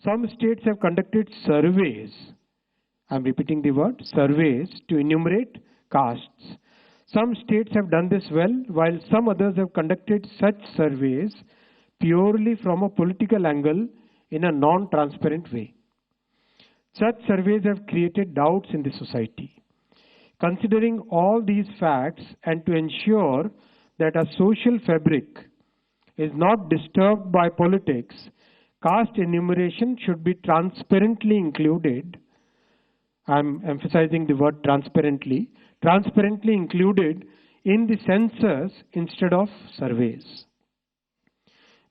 Some states have conducted surveys, I'm repeating the word, surveys to enumerate castes. Some states have done this well, while some others have conducted such surveys purely from a political angle in a non-transparent way. Such surveys have created doubts in the society. Considering all these facts and to ensure that our social fabric is not disturbed by politics, caste enumeration should be transparently included. I'm emphasizing the word transparently included in the census instead of surveys.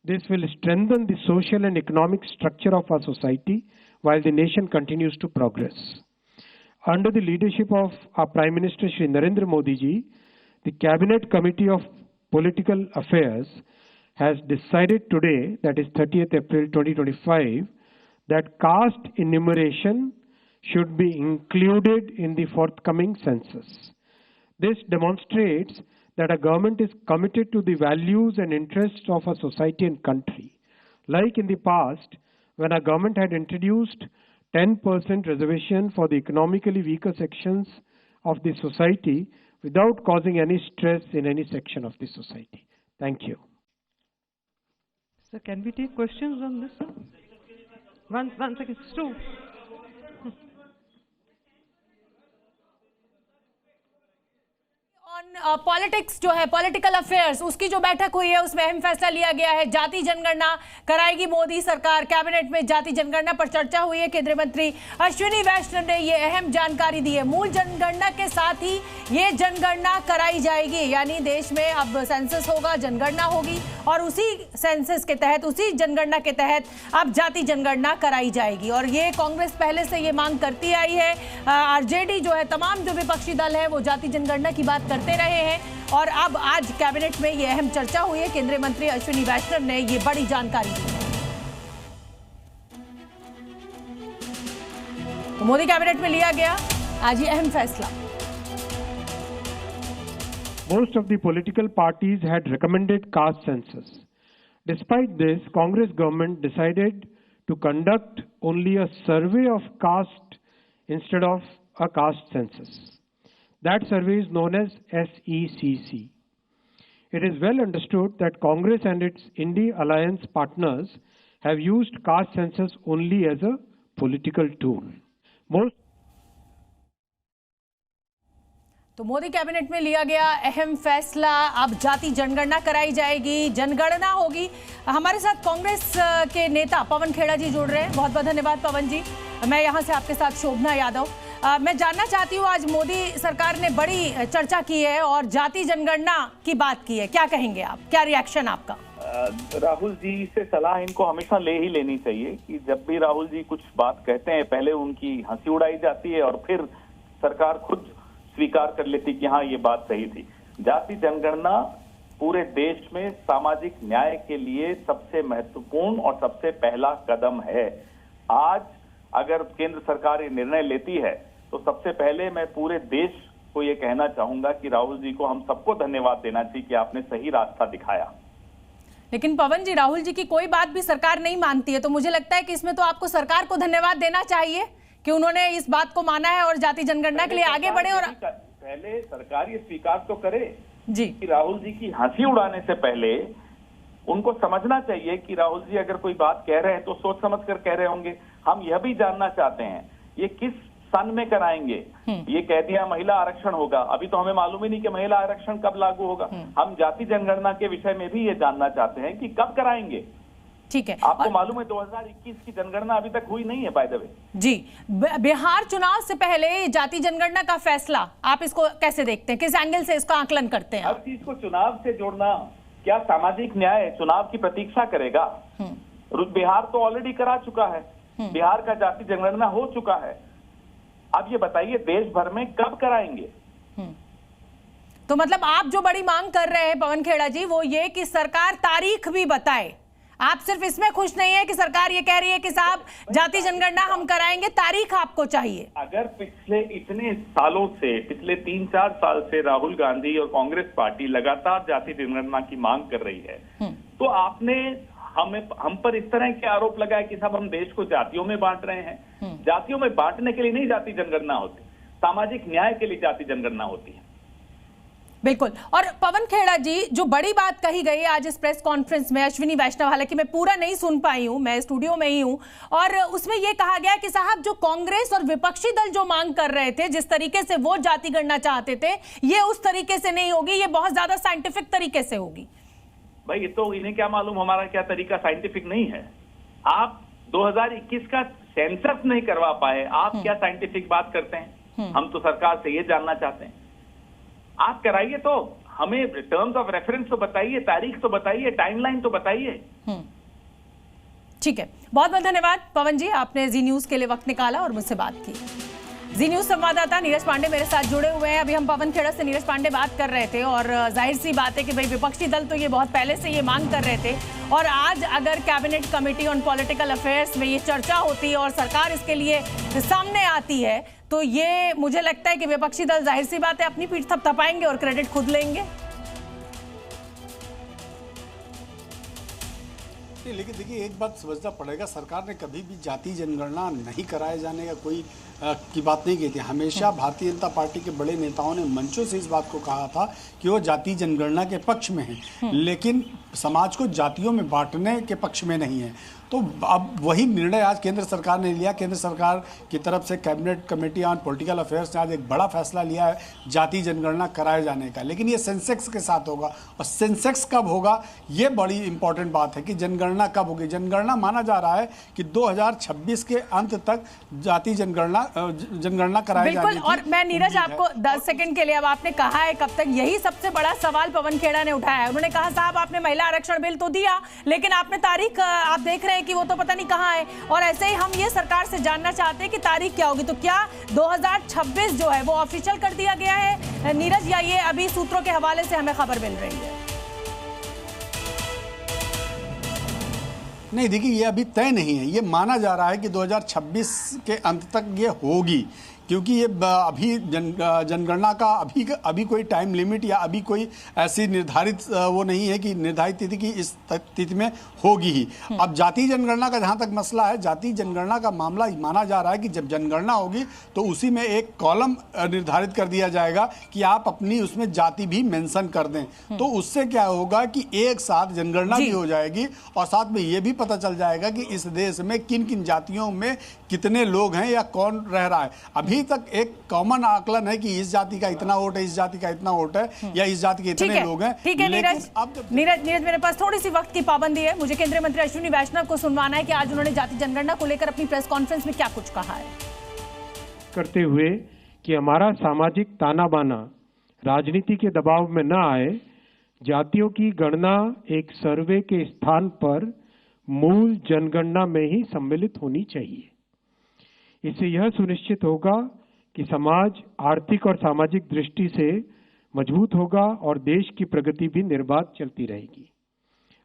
This will strengthen the social and economic structure of our society while the nation continues to progress. Under the leadership of our Prime Minister Shri Narendra Modi ji, the Cabinet Committee of Political Affairs has decided today, that is 30th April 2025, that caste enumeration should be included in the forthcoming census. This demonstrates that our government is committed to the values and interests of our society and country. Like in the past, when our government had introduced 10% reservation for the economically weaker sections of the society without causing any stress in any section of the society. Thank you. Sir, can we take questions on this, sir? One second, Stu. Politics जो है, political affairs, उसकी जो बैठक हुई है उसमें अहम फैसला लिया गया है। जाति जनगणना कराएगी मोदी सरकार। कैबिनेट में जाति जनगणना पर चर्चा हुई है। केंद्रीय मंत्री अश्विनी वैष्णव ने ये अहम जानकारी दी है। मूल जनगणना के साथ ही ये जनगणना कराई जाएगी, यानी देश में अब सेंसस होगा, जनगणना होगी और उसी सेंसस के तहत, उसी जनगणना के तहत अब जाति जनगणना कराई जाएगी। और ये कांग्रेस पहले से ये मांग करती आई है। आरजेडी जो है, तमाम जो विपक्षी दल है वो जाति जनगणना की बात करते रहे हैं और अब आज कैबिनेट में ये अहम चर्चा हुई है। केंद्रीय मंत्री अश्विनी वैष्णव ने ये बड़ी जानकारी दी है। तो मोदी कैबिनेट में लिया गया आज ये अहम फैसला। Most of the political parties had recommended caste census. Despite this, Congress government decided to conduct only a survey of caste instead of a caste census. That survey is known as SECC. It is well understood that Congress and its India alliance partners have used caste census only as a political tool. तो Modi cabinet में लिया गया अहम फैसला। अब जाति जनगणना कराई जाएगी, जनगणना होगी। हमारे साथ कांग्रेस के नेता पवन खेड़ा जी जुड़ रहे हैं। बहुत बहुत धन्यवाद पवन जी। मैं यहाँ से आपके साथ शोभना यादव। मैं जानना चाहती हूँ, आज मोदी सरकार ने बड़ी चर्चा की है और जाति जनगणना की बात की है, क्या कहेंगे आप, क्या रिएक्शन आपका? राहुल जी से सलाह इनको हमेशा ले ही लेनी चाहिए कि जब भी राहुल जी कुछ बात कहते हैं पहले उनकी हंसी उड़ाई जाती है और फिर सरकार खुद स्वीकार कर लेती कि हाँ ये बात सही थी। जाति जनगणना पूरे देश में सामाजिक न्याय के लिए सबसे महत्वपूर्ण और सबसे पहला कदम है। आज अगर केंद्र सरकार ये निर्णय लेती है तो सबसे पहले मैं पूरे देश को ये कहना चाहूंगा कि राहुल जी को हम सबको धन्यवाद देना चाहिए कि आपने सही रास्ता दिखाया। लेकिन पवन जी, राहुल जी की कोई बात भी सरकार नहीं मानती है, तो मुझे लगता है कि इसमें तो आपको सरकार को धन्यवाद देना चाहिए कि उन्होंने इस बात को माना है और जाति जनगणना के लिए आगे बढ़े। और पहले सरकार ये स्वीकार तो करे जी कि राहुल जी की हंसी उड़ाने से पहले उनको समझना चाहिए कि राहुल जी अगर कोई बात कह रहे हैं तो सोच समझ कर कह रहे होंगे। हम यह भी जानना चाहते हैं ये किस सन में कराएंगे। ये कह दिया महिला आरक्षण होगा, अभी तो हमें मालूम ही नहीं कि महिला आरक्षण कब लागू होगा। हम जाति जनगणना के विषय में भी ये जानना चाहते हैं कि कब कराएंगे। ठीक है, आपको मालूम है 2021 की जनगणना अभी तक हुई नहीं है बाय द वे। जी, बिहार चुनाव से पहले जाति जनगणना का फैसला आप इसको कैसे देखते हैं, किस एंगल से इसका आकलन करते हैं? हर चीज को चुनाव से जोड़ना, क्या सामाजिक न्याय चुनाव की प्रतीक्षा करेगा? बिहार तो ऑलरेडी करा चुका है, बिहार का जाति जनगणना हो चुका है। अब ये बताइए देश भर में कब कराएंगे? तो मतलब आप जो बड़ी मांग कर रहे हैं पवन खेड़ा जी, वो ये कि सरकार तारीख भी बताए। आप सिर्फ इसमें खुश नहीं है कि सरकार ये कह रही है कि साहब जाति जनगणना हम कराएंगे, तारीख आपको चाहिए। अगर पिछले इतने सालों से, पिछले 3-4 साल से राहुल गांधी और कांग्रेस पार्टी लगातार जाति जनगणना की मांग कर रही है, तो आपने हम पर इस तरह के आरोप लगाए कि साहब हम देश को जातियों में बांट रहे हैं। जातियों में बांटने के लिए नहीं जाति जनगणना होती, सामाजिक न्याय के लिए जाति जनगणना होती है। बिल्कुल। और पवन खेड़ा जी, जो बड़ी बात कही गई आज इस प्रेस कॉन्फ्रेंस में, अश्विनी वैष्णव, हालांकि मैं पूरा नहीं सुन पाई हूं, मैं स्टूडियो में ही हूं, और उसमें यह कहा गया कि साहब जो कांग्रेस और विपक्षी दल जो मांग कर रहे थे, जिस तरीके से वो जाति गणना चाहते थे, ये उस तरीके से नहीं होगी, ये बहुत ज्यादा साइंटिफिक तरीके से होगी। भाई ये तो इन्हें क्या मालूम हमारा क्या तरीका साइंटिफिक नहीं है। आप 2021 का सेंसस नहीं करवा पाए, आप क्या साइंटिफिक बात करते हैं? हम तो सरकार से ये जानना चाहते हैं, आप कराइए तो हमें टर्म्स ऑफ रेफरेंस तो बताइए, तारीख तो बताइए, टाइमलाइन तो बताइए। ठीक है, बहुत बहुत धन्यवाद पवन जी, आपने जी न्यूज के लिए वक्त निकाला और मुझसे बात की। जी न्यूज संवाददाता नीरज पांडे मेरे साथ जुड़े हुए हैं। अभी हम पवन खेड़ा से नीरज पांडे बात कर रहे थे, और जाहिर सी बात है कि भाई विपक्षी दल तो ये बहुत पहले से ये मांग कर रहे थे, और आज अगर cabinet committee on political affairs में ये चर्चा होती है और सरकार इसके लिए सामने आती है, तो ये मुझे लगता है कि विपक्षी दल जाहिर सी बात है अपनी पीठ थपथपाएंगे और क्रेडिट खुद लेंगे। लेकिन देखिए, एक बात समझना पड़ेगा, सरकार ने कभी भी जाति जनगणना नहीं कराए जाने का कोई की बात नहीं की थी। हमेशा भारतीय जनता पार्टी के बड़े नेताओं ने मंचों से इस बात को कहा था कि वो जाति जनगणना के पक्ष में हैं, लेकिन समाज को जातियों में बांटने के पक्ष में नहीं है। तो अब वही निर्णय आज केंद्र सरकार ने लिया। केंद्र सरकार की तरफ से cabinet committee on political affairs ने आज एक बड़ा फैसला लिया है जाति जनगणना कराए जाने का, लेकिन ये सेंसेक्स के साथ होगा। और सेंसेक्स कब होगा, ये बड़ी इंपॉर्टेंट बात है कि जनगणना कब होगी। जनगणना माना जा रहा है कि 2026 के अंत तक जाति जनगणना कराई जाएगी। बिल्कुल। और मैं नीरज आपको 10 सेकंड के लिए, अब आपने कहा है कब तक, यही सबसे बड़ा सवाल पवन खेड़ा ने उठाया है। उन्होंने कहा साहब आपने महिला आरक्षण बिल तो दिया, लेकिन आपने तारीख आप देख रहे हैं कि वो तो पता नहीं कहाँ है। और ऐसे ही हम ये सरकार से जानना चाहते हैं कि तारीख क्या होगी। तो क्या 2026 जो है वो ऑफिशियल कर दिया गया है नीरज, या ये अभी सूत्रों के हवाले से हमें खबर मिल रही है? नहीं, देखिए, ये अभी तय नहीं है। ये माना जा रहा है कि 2026 के अंत तक ये होगी, क्योंकि ये अभी जनगणना का अभी कोई टाइम लिमिट या अभी कोई ऐसी निर्धारित वो नहीं है कि निर्धारित तिथि की इस तिथि में होगी ही। अब जाति जनगणना का जहाँ तक मसला है, जाति जनगणना का मामला माना जा रहा है कि जब जनगणना होगी तो उसी में एक कॉलम निर्धारित कर दिया जाएगा कि आप अपनी उसमें जाति भी मेंशन कर दें। तो उससे क्या होगा कि एक साथ जनगणना भी हो जाएगी और साथ में ये भी पता चल जाएगा कि इस देश में किन किन जातियों में कितने लोग हैं या कौन रह रहा है। अभी तक एक कॉमन आकलन है कि इस जाति का इतना वोट है, इस जाति का इतना वोट है, या इस जाति के इतने लोग हैं। ठीक है नीरज, मेरे पास थोड़ी सी वक्त की पाबंदी है। मुझे केंद्रीय मंत्री अश्विनी वैष्णव को सुनवाना है कि आज उन्होंने जाति जनगणना को लेकर अपनी प्रेस कॉन्फ्रेंस में क्या कुछ कहा है, करते हुए कि हमारा सामाजिक ताना बाना राजनीति के दबाव में न आए। जातियों की गणना एक सर्वे के स्थान पर मूल जनगणना में ही सम्मिलित होनी चाहिए। इससे यह सुनिश्चित होगा कि समाज आर्थिक और सामाजिक दृष्टि से मजबूत होगा और देश की प्रगति भी निर्बाध चलती रहेगी।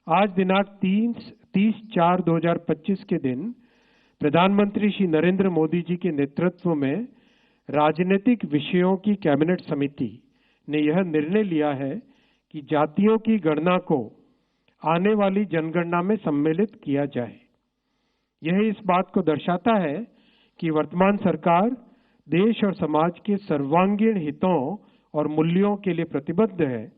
आज दिनांक 30/4/2025 के दिन प्रधानमंत्री श्री नरेंद्र मोदी जी के नेतृत्व में राजनीतिक विषयों की कैबिनेट समिति ने यह निर्णय लिया है कि जातियों की गणना को आने वाली जनगणना में सम्मिलित किया जाए। यह इस बात को दर्शाता है कि वर्तमान सरकार देश और समाज के सर्वांगीण हितों और मूल्यों के लिए प्रतिबद्ध है